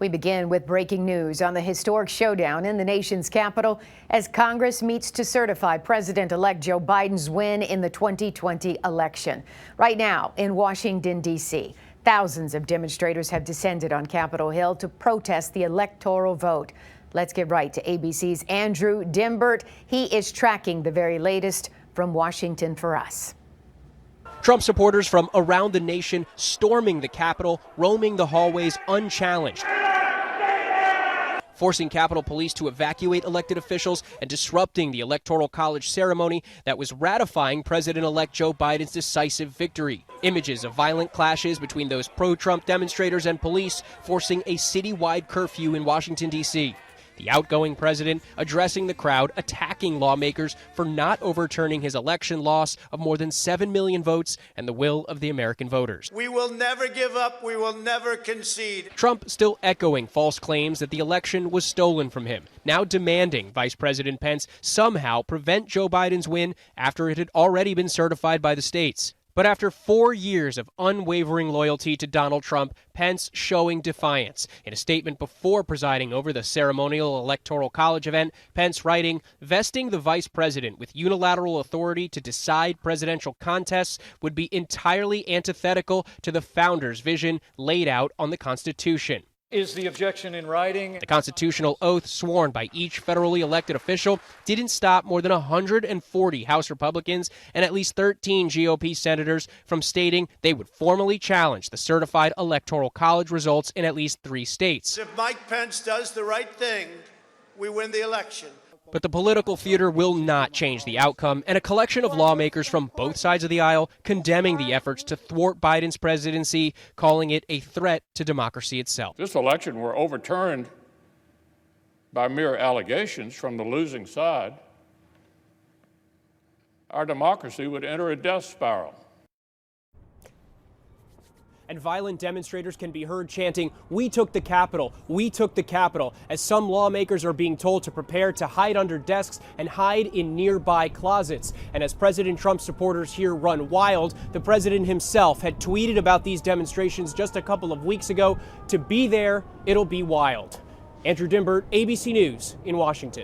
We begin with breaking news on the historic showdown in the nation's capital as Congress meets to certify President-elect Joe Biden's win in the 2020 election. Right now in Washington, D.C., thousands of demonstrators have descended on Capitol Hill to protest the electoral vote. Let's get right to ABC's Andrew Dimbert. He is tracking the very latest from Washington for us. Trump supporters from around the nation storming the Capitol, roaming the hallways unchallenged, forcing Capitol Police to evacuate elected officials and disrupting the Electoral College ceremony that was ratifying President-elect Joe Biden's decisive victory. Images of violent clashes between those pro-Trump demonstrators and police forcing a citywide curfew in Washington, D.C. The outgoing president addressing the crowd, attacking lawmakers for not overturning his election loss of more than 7 million votes and the will of the American voters. We will never give up. We will never concede. Trump still echoing false claims that the election was stolen from him, now demanding Vice President Pence somehow prevent Joe Biden's win after it had already been certified by the states. But after 4 years of unwavering loyalty to Donald Trump, Pence showing defiance. In a statement before presiding over the ceremonial Electoral College event, Pence writing, vesting the vice president with unilateral authority to decide presidential contests would be entirely antithetical to the founders' vision laid out on the Constitution. Is the objection in writing? The constitutional oath sworn by each federally elected official didn't stop more than 140 House Republicans and at least 13 GOP senators from stating they would formally challenge the certified Electoral College results in at least 3 states. If Mike Pence does the right thing, we win the election. But the political theater will not change the outcome, and a collection of lawmakers from both sides of the aisle condemning the efforts to thwart Biden's presidency, calling it a threat to democracy itself. If this election were overturned by mere allegations from the losing side, our democracy would enter a death spiral. And violent demonstrators can be heard chanting, "We took the Capitol, we took the Capitol," as some lawmakers are being told to prepare to hide under desks and hide in nearby closets. And as President Trump supporters here run wild, the president himself had tweeted about these demonstrations just a couple of weeks ago. To be there, it'll be wild. Andrew Dimbert, ABC News in Washington.